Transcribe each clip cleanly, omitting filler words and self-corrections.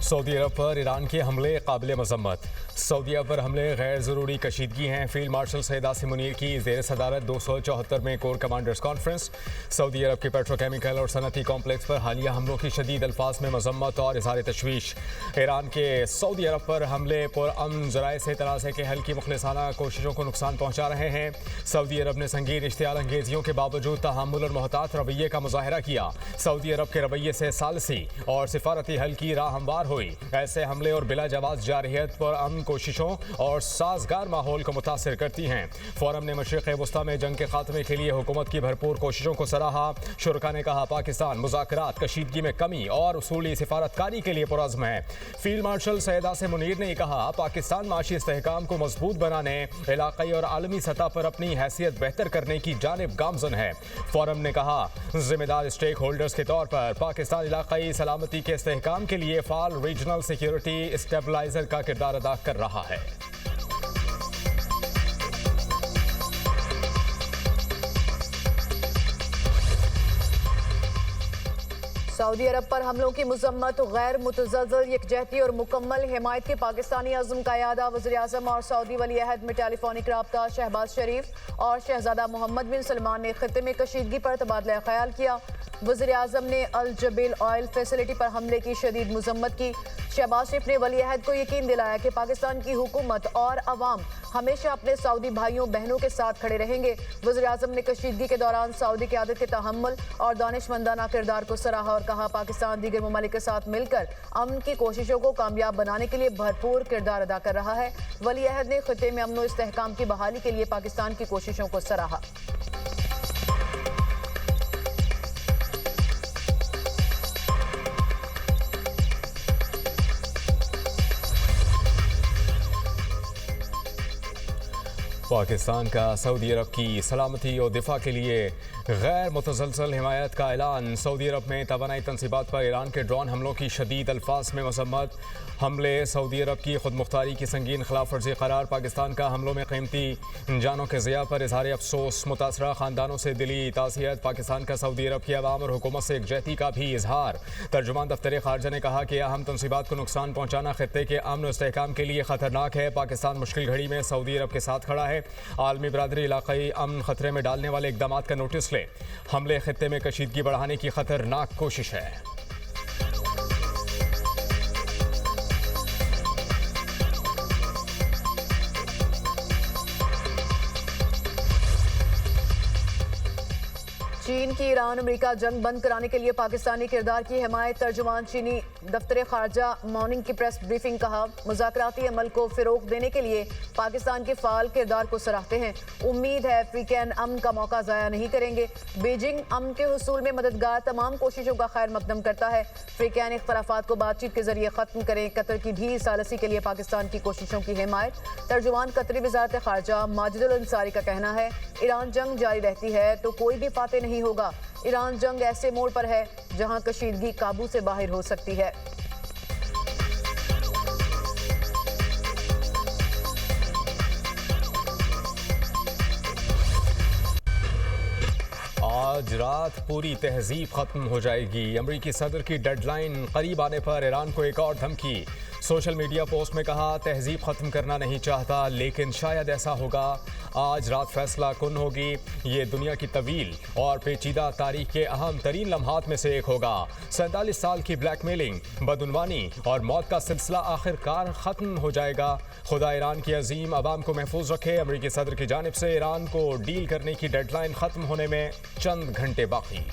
Saudi अरब पर Iran के हमले काबिल मजम्मत। सऊदी अरब पर हमले गैर ज़रूरी कशीदगी हैं। फील्ड मार्शल सैयद आसिम मुनीर की ज़ेर सदारत 274 में कोर कमांडर्स कॉन्फ्रेंस। सऊदी अरब के पेट्रोकेमिकल और सनती कॉम्प्लेक्स पर हालिया हमलों की शदीद अल्फाज में मजम्मत और इज़हार तशवीश। ईरान के सऊदी अरब पर हमले पुरअमन ज़राए से तनाज़े के हल की मुखलिसाना कोशिशों को नुकसान पहुँचा रहे हैं। सऊदी अरब ने संगीन इश्तियाल अंगेजियों के बावजूद तहम्मुल और मोहतात रवैये का मुजाहरा किया। सऊदी अरब के रवैये से सालसी और सिफारती हल की राह हमवार हुई। ऐसे हमले और बिला जवाज जारियत पर अमन कोशिशों और साजगार माहौल को मुतासर करती हैं। फोरम ने मशरिक़ वस्ता में जंग के खात्मे के लिए हुकूमत की भरपूर कोशिशों को सराहा। शुरका ने कहा पाकिस्तान मुज़ाकरात, कशीदगी में कमी और उसूली सिफारतकारी के लिए पुरज़्म है। फील्ड मार्शल सैयद आसिम मुनीर ने कहा पाकिस्तान माशी इस्तेहकाम को मजबूत बनाने, इलाक़ाई और आलमी सतह पर अपनी हैसियत बेहतर करने की जानिब गामज़न है। फोरम ने कहा जिम्मेदार स्टेक होल्डर्स के तौर पर पाकिस्तान इलाक़ाई सलामती के इस्तेहकाम के लिए फ़ाल रीजनल सिक्योरिटी स्टेबलाइजर का किरदार अदा कर रहा है। सऊदी अरब पर हमलों की मजम्मत, गैर मुतज़ल्ज़ल यकजहती और मुकम्मल हिमायत के पाकिस्तानी अज़्म का यादा। वज़ीर-ए-आज़म और सऊदी वली अहद में टेलीफोनिक रब्ता। शहबाज शरीफ और शहजादा मोहम्मद बिन सलमान ने खित्ते में कशीदगी पर तबादला ख्याल किया। वज़ीर-ए-आज़म ने अल जबेल ऑयल फैसिलिटी पर हमले की शदीद मजम्मत की। शहबाज शरीफ ने वली अहद को यकीन दिलाया कि पाकिस्तान की हुकूमत और अवाम हमेशा अपने सऊदी भाइयों बहनों के साथ खड़े रहेंगे। वज़ीर-ए-आज़म ने कशीदगी के दौरान सऊदी क़यादत के तहम्मुल और दानिशमंदाना किरदार को सराहा और कहा पाकिस्तान दीगर ममालिक के साथ मिलकर अमन की कोशिशों को कामयाब बनाने के लिए भरपूर किरदार अदा कर रहा है। वली अहद ने खित्ते में अमन और इस्तेहकाम की बहाली के लिए पाकिस्तान की कोशिशों को सराहा। पाकिस्तान का सऊदी अरब की सलामती और दिफा के लिए गैर मुतज़ल्ज़ल हिमायत का ऐलान। सऊदी अरब में तवानाई तनसीबात पर ईरान के ड्रोन हमलों की शदीद अल्फाज में मजम्मत। हमले सऊदी अरब की खुद मुख्तारी की संगीन खिलाफ वर्जी करार। पाकिस्तान का हमलों में कीमती जानों के ज़िया पर इज़हार अफसोस। मुतासरा ख़ानदानों से दिली ताज़ियत। पाकिस्तान का सऊदी अरब की अवाम और हुकूमत से एकजहती का भी इजहार। तर्जुमान दफ्तर ख़ारजा ने कहा कि अहम तनसीबात को नुकसान पहुँचाना खित्ते के अमन और इस्तेहकाम के लिए ख़तरनाक है। पाकिस्तान मुश्किल घड़ी में सऊदी अरब के साथ खड़ा है। आलमी बरादरी इलाक़ाई अमन खतरे में डालने वाले इक़दाम का नोटिस ले। हमले खित्ते में कशीदगी बढ़ाने की खतरनाक कोशिश है। चीन की ईरान अमेरिका जंग बंद कराने के लिए पाकिस्तानी किरदार की हिमायत। तर्जुमान चीनी दफ्तर खारजा मॉर्निंग की प्रेस ब्रीफिंग। कहा मुज़ाकराती अमल को फ़रोग़ देने के लिए पाकिस्तान के फ़ाल किरदार को सराहते हैं। उम्मीद है अफ्रीकन अमन का मौका ज़ाया नहीं करेंगे। बीजिंग अमन के हुसूल में मददगार तमाम कोशिशों का खैर मकदम करता है। अफ्रीकन इख्तलाफात को बातचीत के जरिए ख़त्म करें। कतर की भी सालसी के लिए पाकिस्तान की कोशिशों की हिमायत। तर्जुमान कतरी वज़ारत खारजा माजिदुल अंसारी का कहना है ईरान जंग जारी रहती है तो कोई भी फाते नहीं होगा। ईरान जंग ऐसे मोड़ पर है जहां कशीदगी काबू से बाहर हो सकती है। आज रात पूरी तहजीब खत्म हो जाएगी। अमरीकी सदर की डेडलाइन करीब आने पर ईरान को एक और धमकी। सोशल मीडिया पोस्ट में कहा तहजीब ख़त्म करना नहीं चाहता लेकिन शायद ऐसा होगा। आज रात फैसला कुन होगी। ये दुनिया की तवील और पेचीदा तारीख के अहम तरीन लम्हात में से एक होगा। 47 साल की ब्लैकमेलिंग, बदउनवानी और मौत का सिलसिला आखिरकार ख़त्म हो जाएगा। खुदा ईरान की अजीम अवाम को महफूज रखे। अमरीकी सदर की जानिब से ईरान को डील करने की डेडलाइन ख़त्म होने में चंद घंटे बाकी।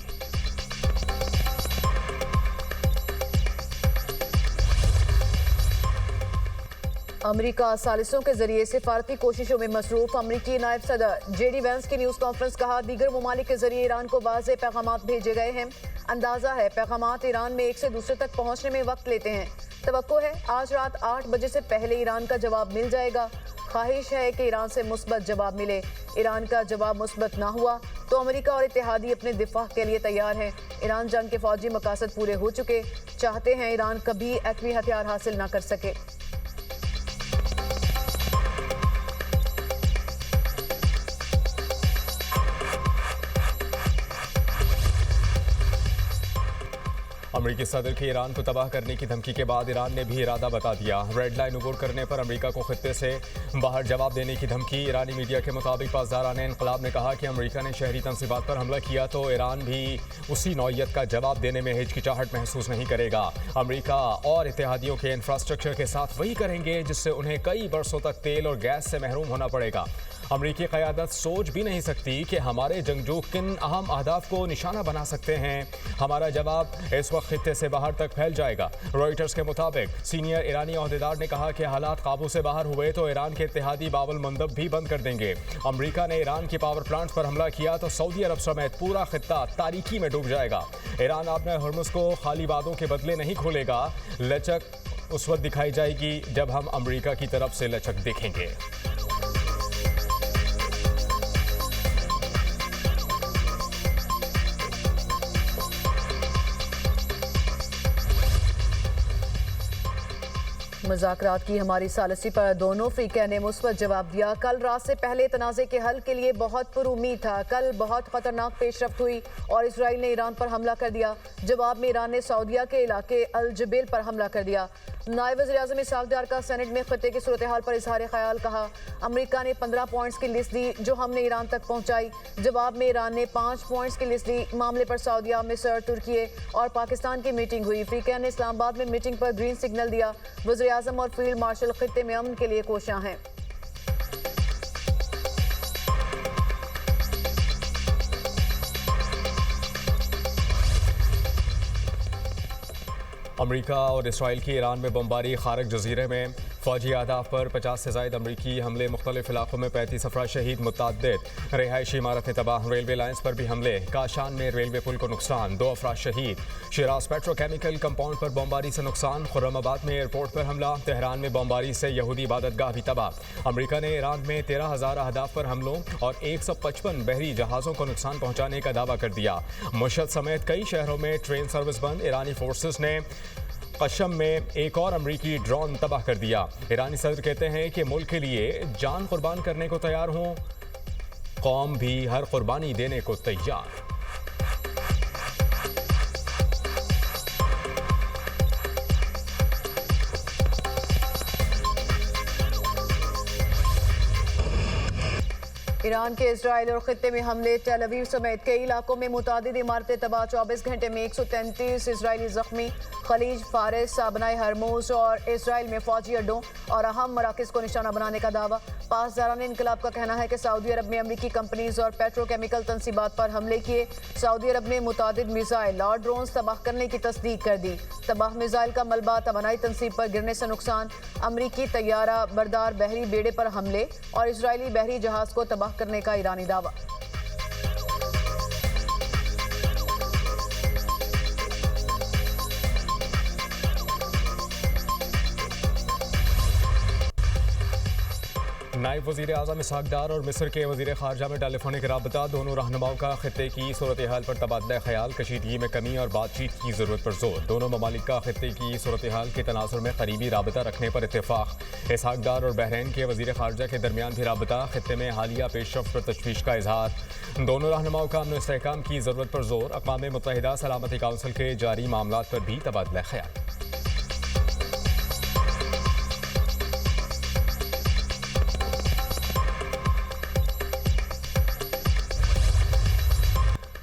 अमेरिका सालिसों के जरिए सिफारती कोशिशों में मसरूफ। अमरीकी नायब सदर जेडी वैंस की न्यूज़ कॉन्फ्रेंस। कहा दीगर ममालिक के जरिए ईरान को वाज़ेह पैगामात भेजे गए हैं। अंदाज़ा है पैगामात ईरान में एक से दूसरे तक पहुँचने में वक्त लेते हैं। तवक्को है आज रात 8 बजे से पहले ईरान का जवाब मिल जाएगा। ख्वाहिश है कि ईरान से मुस्बत जवाब मिले। ईरान का जवाब मुस्बत ना हुआ तो अमेरिका और इत्तेहादी अपने दिफा के लिए तैयार हैं। ईरान जंग के फौजी मकासद पूरे हो चुके। चाहते हैं ईरान कभी एटमी हथियार हासिल ना कर सके। अमेरिकी सदर के ईरान को तबाह करने की धमकी के बाद ईरान ने भी इरादा बता दिया। रेड लाइन अबूर करने पर अमेरिका को खित्ते से बाहर जवाब देने की धमकी। ईरानी मीडिया के मुताबिक पासदारान इनकलाब ने कहा कि अमेरिका ने शहरी तंसीबात पर हमला किया तो ईरान भी उसी नौइयत का जवाब देने में हिचकिचाहट महसूस नहीं करेगा। अमेरिका और इत्तेहादियों के इंफ्रास्ट्रक्चर के साथ वही करेंगे जिससे उन्हें कई बरसों तक तेल और गैस से महरूम होना पड़ेगा। अमेरिकी क़यादत सोच भी नहीं सकती कि हमारे जंगजू किन अहम अहदाफ को निशाना बना सकते हैं। हमारा जवाब इस वक्त खित्ते से बाहर तक फैल जाएगा। रॉयटर्स के मुताबिक सीनियर ईरानी अहदेदार ने कहा कि हालात काबू से बाहर हुए तो ईरान के इत्तेहादी बाबुल मंदब भी बंद कर देंगे। अमेरिका ने ईरान की पावर प्लांट्स पर हमला किया तो सऊदी अरब समेत पूरा खित्ता तारीकी में डूब जाएगा। ईरान अपने हर्मुज़ को खाली वादों के बदले नहीं खोलेगा। लचक उस वक्त दिखाई जाएगी जब हम अमेरिका की तरफ से लचक देखेंगे। मुज़ाकरात की हमारी सालसी पर दोनों फ्रीक़ा ने मुस्बत जवाब दिया। कल रात से पहले तनाज़े के हल के लिए बहुत पुरुमीद था। कल बहुत खतरनाक पेशरफ्त हुई और इसराइल ने ईरान पर हमला कर दिया। जवाब में ईरान ने सऊदीया के इलाके अल जबेल पर हमला कर दिया। नायब वज़ीर-ए-आज़म इसहाक़ डार का सेनेट में खित्ते की सूरत हाल पर इजहार ख्याल। कहा अमेरिका ने 15 पॉइंट्स की लिस्ट दी जो हमने ईरान तक पहुंचाई। जवाब में ईरान ने 5 पॉइंट्स की लिस्ट दी। मामले पर सऊदीया, मिस्र, तुर्की और पाकिस्तान की मीटिंग हुई। फ्रीक़ा ने इस्लामाबाद में मीटिंग पर ग्रीन सिग्नल दिया। वज़ीर-ए-आज़म और फील्ड मार्शल खित्ते में अमन के लिए कोशां हैं। अमेरिका और इसराइल की ईरान में बमबारी। खारक जजीरे में फौजी अहदाफ पर 50 से ज़ायद अमरीकी हमले। मुख्तलिफ इलाकों में 35 अफराद शहीद। मुतअद्दिद रिहायशी इमारतें तबाह। रेलवे लाइन्स पर भी हमले। काशान में रेलवे पुल को नुकसान, 2 अफराद शहीद। शिराज पेट्रोकेमिकल कंपाउंड पर बमबारी से नुकसान। खुर्रमाबाद में एयरपोर्ट पर हमला। तेहरान में बमबारी से यहूदी इबादतगाह भी तबाह। अमरीका ने ईरान में 13,000 अहदाफ पर हमलों और 155 बहरी जहाज़ों को नुकसान पहुँचाने का दावा कर दिया। मशहद समेत कई शहरों में ट्रेन सर्विस बंद। ईरानी फोर्सेस ने कशम में एक और अमरीकी ड्रोन तबाह कर दिया। ईरानी सदर कहते हैं कि मुल्क के लिए जान कुर्बान करने को तैयार हों, कौम भी हर कुर्बानी देने को तैयार। ईरान के इजराइल और खित्ते में हमले। टेल अवीव समेत कई इलाकों में मुतादिद इमारतें तबाह। 24 घंटे में 133 इजरायली जख्मी। खलीज, फारिस, साबनाए हरमूज और इसराइल में फौजी अड्डों और अहम मराकज़ को निशाना बनाने का दावा। पासदारान इनकलाब का कहना है कि सऊदी अरब में अमरीकी कंपनीज और पेट्रोकेमिकल तंसीबात पर हमले किए। सऊदी अरब ने मुतादिद मिसाइल और ड्रोन तबाह करने की तस्दीक कर दी। तबाह मिसाइल का मलबा तवानाई तंसीब पर गिरने से नुकसान। अमरीकी तैयारा बरदार बहरी बेड़े पर हमले और इसराइली बहरी जहाज को तबाह करने का ईरानी दावा। नायब वज़ीर-ए-आज़म इसहाक़ डार और मिस्र के वज़ीर ख़ारजा में टेलीफोनिक राबता। दोनों रहनुमाओं का खित्ते की सूरत हाल पर तबादला ख्याल। कशीदगी में कमी और बातचीत की ज़रूरत पर जोर। दोनों ममालिक का खित्ते की सूरत हाल के तनासुर में करीबी राबता रखने पर इत्तेफाक। इसहाक़ डार और बहरीन के वज़ीर ख़ारजा के दरमियान भी राबता। खित्ते में हालिया पेशरफ्त पर तशवीश का इजहार। दोनों रहनुमाओं का अमन इस्तेहकाम की ज़रूरत पर जोर। अक़वाम मुत्तहिदा सलामती काउंसिल के जारी मामलात पर भी तबादला ख्याल।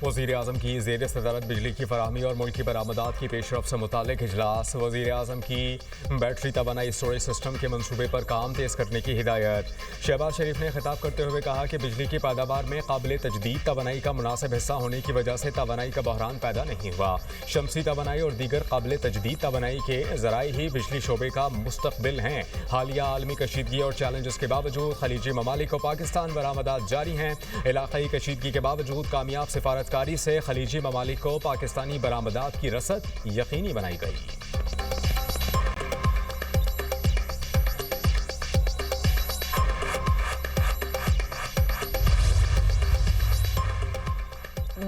वज़ीर-ए-आज़म की ज़ेर सदारत बिजली की फराहमी और मुल्की बरामदात की पेशरफ से मुतालिक इजलास। वज़ीर-ए-आज़म की बैटरी तवानाई स्टोरेज सिस्टम के मनसूबे पर काम तेज़ करने की हिदायत। शहबाज शरीफ ने खिताब करते हुए कहा कि बिजली की पैदावार में काबिल तजदीद तवानाई का मुनासिब हिस्सा होने की वजह से तवानाई का बहरान पैदा नहीं हुआ। शमसी तवानाई और दीगर काबिल तजदीद तवानाई के ज़राए ही बिजली शोबे का मुस्तक़बिल हैं। हालिया आलमी कशीदगी और चैलेंजेस के बावजूद खलीजी ममालिक को पाकिस्तान बरामदात जारी हैं। इलाक़ाई कशीदगी के बावजूद कामयाब सिफारत से खलीजी ममालिक को पाकिस्तानी बरामदात की रसद यकीनी बनाई गई।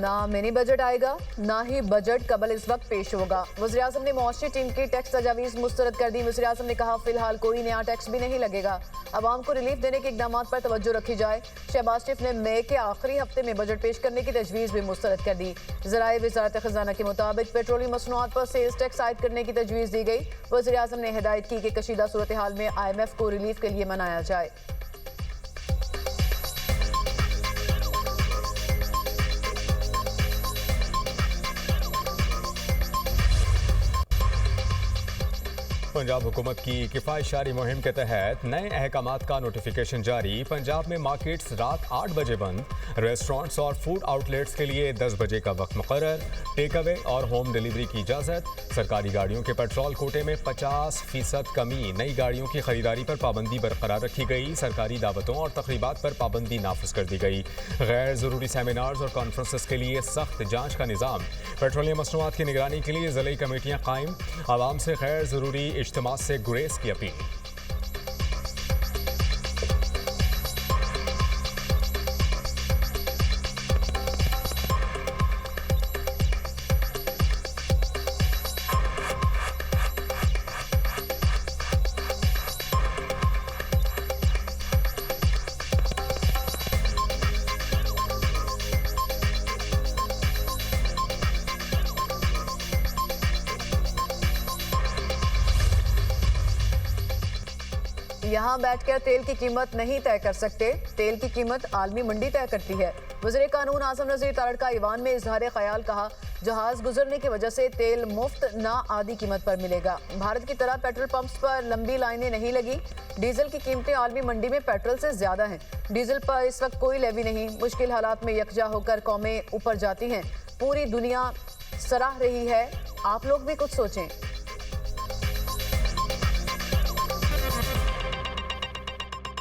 ना मिनी बजट आएगा, ना ही बजट कबल इस वक्त पेश होगा। वज़ीर-ए-आज़म ने मुआशी टीम की टैक्स तजावीज़ मुस्तरद कर दी। वज़ीर-ए-आज़म ने कहा फिलहाल कोई नया टैक्स भी नहीं लगेगा, अवाम को रिलीफ देने के इकदाम पर तवज्जो रखी जाए। शहबाज शरीफ ने मई के आखिरी हफ्ते में बजट पेश करने की तजवीज़ भी मुस्तरद कर दी। ज़राए वज़ारत ख़ज़ाना के मुताबिक पेट्रोलियम मसनूआत पर सेल्स टैक्स आयद करने की तजवीज़ दी गई। वज़ीर-ए-आज़म ने हिदायत की कि कशीदा सूरत हाल में IMF को रिलीफ के लिए मनाया जाए। पंजाब हुकूमत की किफ़ायतशारी मुहिम के तहत नए अहकामात का नोटिफिकेशन जारी। पंजाब में मार्केट्स रात 8 बजे बंद, रेस्टोरेंट्स और फूड आउटलेट्स के लिए 10 बजे का वक्त मुकर्रर, टेक अवे और होम डिलीवरी की इजाज़त। सरकारी गाड़ियों के पेट्रोल कोटे में 50% कमी। नई गाड़ियों की खरीदारी पर पाबंदी बरकरार रखी गई। सरकारी दावतों और तकरीबात पर पाबंदी नाफिज कर दी गई। गैर ज़रूरी सेमिनार्स और कॉन्फ्रेंसेस के लिए सख्त जाँच का निज़ाम। पेट्रोलियम मसनूआत की निगरानी के लिए ज़िले कमेटियाँ कायम। आवाम से गैर ज़रूरी इज्तिमा से गुरेज की अपील। यहाँ बैठकर तेल की कीमत नहीं तय कर सकते, तेल की कीमत आलमी मंडी तय करती है। वज़ीर कानून आज़म नज़ीर तारड़ का ईवान में इजहार ख्याल, कहा जहाज गुजरने की वजह से तेल मुफ्त ना आधी कीमत पर मिलेगा। भारत की तरह पेट्रोल पंप्स पर लंबी लाइनें नहीं लगी। डीजल की कीमतें आलमी मंडी में पेट्रोल से ज्यादा हैं। डीजल पर इस वक्त कोई लेवी नहीं। मुश्किल हालात में यकजा होकर कौमें ऊपर जाती हैं। पूरी दुनिया सराह रही है, आप लोग भी कुछ सोचें।